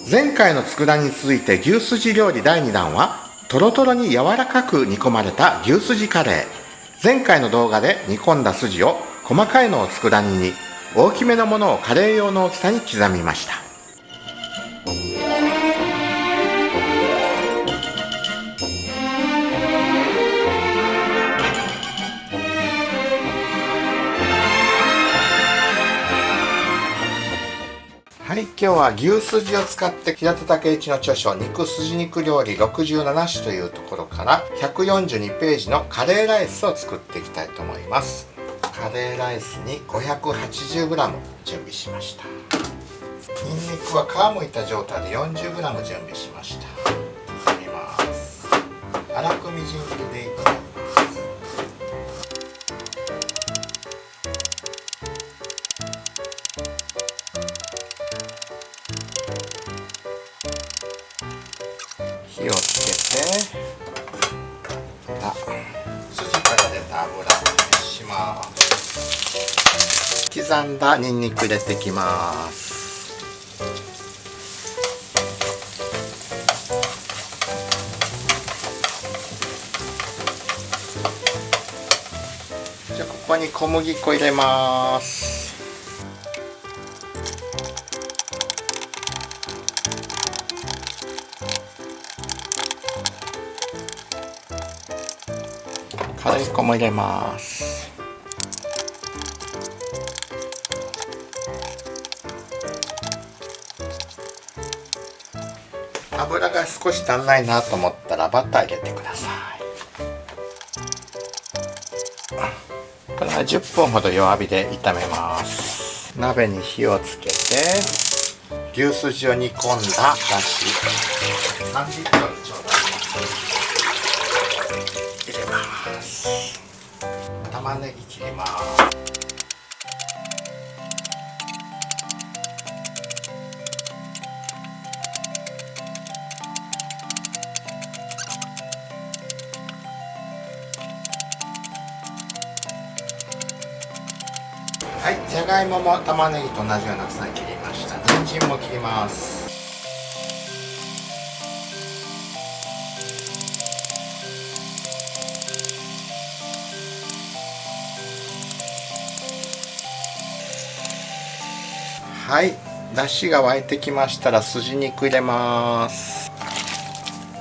前回の佃煮に続いて牛すじ料理第2弾はトロトロに柔らかく煮込まれた牛すじカレー。前回の動画で煮込んだ筋を細かいのを佃煮に、大きめのものをカレー用の大きさに刻みました。はい、今日は牛すじを使って平田武一の著書肉すじ肉料理67種というところから142ページのカレーライスを作っていきたいと思います。カレーライスに 580g 準備しました。ニンニクは皮むいた状態で 40g 準備しました。切ります。粗くみじん切りでいきます。火をつけて、筋から出た油を熱します。刻んだニンニク入れていきます。じゃあここに小麦粉入れます。カレー粉も入れます。油が少し足んないなと思ったらバター入れてください。これは10分ほど弱火で炒めます。鍋に火をつけて牛すじを煮込んだだし3リットルちょうだい入れます。玉ねぎ切ります。はい、じゃがいもも玉ねぎと同じような大きさに切りました。人参も切ります。はい、だしが沸いてきましたら筋肉入れます。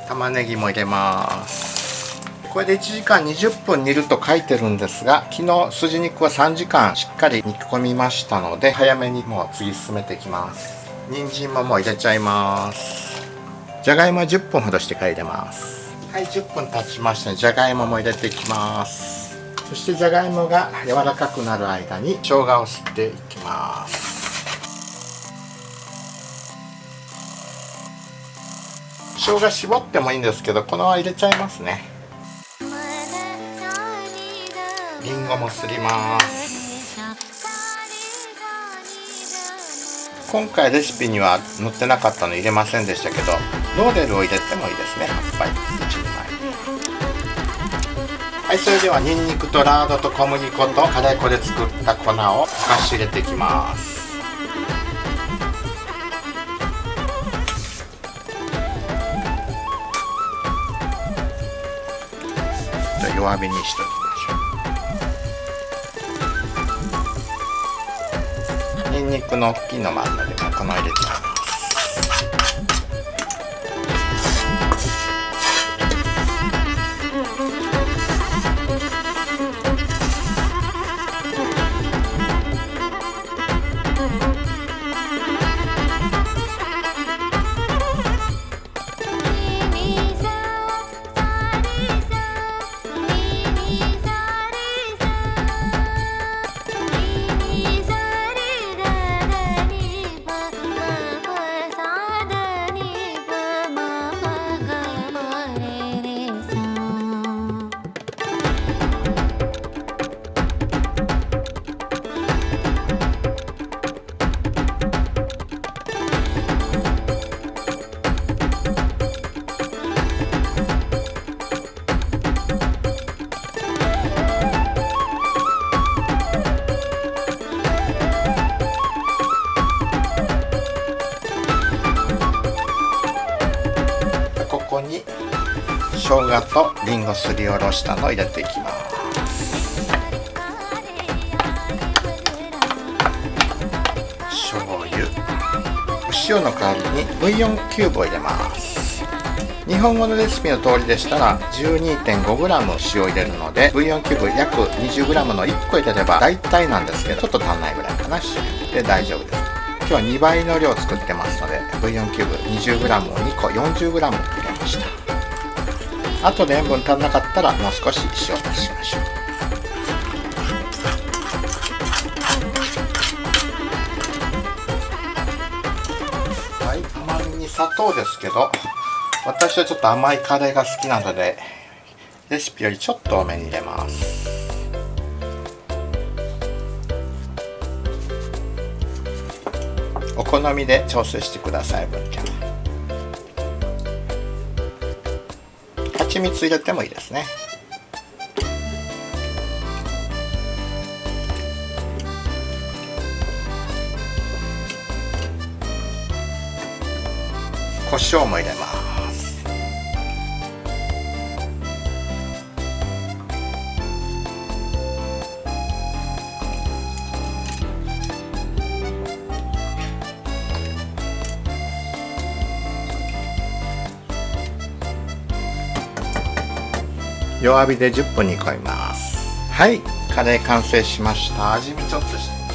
玉ねぎも入れます。これで1時間20分煮ると書いてるんですが、昨日筋肉は3時間しっかり煮込みましたので早めにもう次進めていきます。人参ももう入れちゃいます。じゃがいもは10分ほどしてから入れます。はい、10分経ちましたのでじゃがいもも入れていきます。そしてじゃがいもが柔らかくなる間に生姜をすっていきます。生姜絞ってもいいんですけど、このまま入れちゃいますね。りんごもすります。今回レシピには載ってなかったの入れませんでしたけど、ローデルを入れてもいいですね。8杯1人前。はい、それではニンニクとラードと小麦粉とカレー粉で作った粉を溶かし入れていきます。弱火にしておきましょう。ニンニクの大きいのもあるので粉入れていきます。姜とりんごすりおろしたのを入れていきます。醤油、お塩の代わりにブイヨンキューブを入れます。日本語のレシピの通りでしたら 12.5g 塩を入れるので、ブイヨンキューブ約 20g の1個入れれば大体なんですけど、ちょっと足んないぐらいかな、塩で大丈夫です。今日は2倍の量作ってますので、ブイヨンキューブ 20g を2個 40g 入れました。あとで塩分足んなかったらもう少し塩足しましょう。はい、甘みに砂糖ですけど、私はちょっと甘いカレーが好きなので、レシピよりちょっと多めに入れます。お好みで調整してください。分量、蜂蜜入れてもいいですね。胡椒も入れます。弱火で10分煮込みます。はい、カレー完成しました。味見ちょっとしてます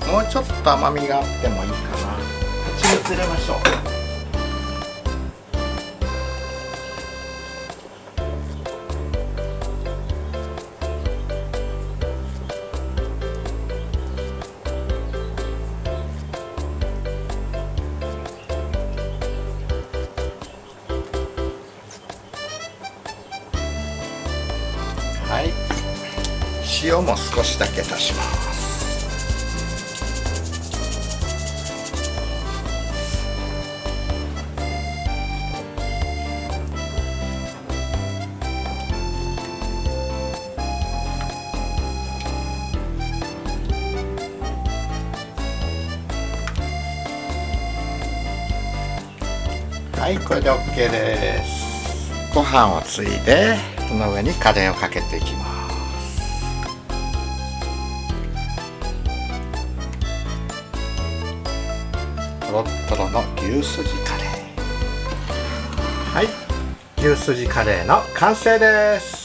ね。もうちょっと甘みがあってもいいかな。蜂蜜入れましょう。はい、塩も少しだけ足します。はい、これで OK です。ご飯をついでその上にカレーをかけていきます。トロットロの牛すじカレー。はい、牛すじカレーの完成です。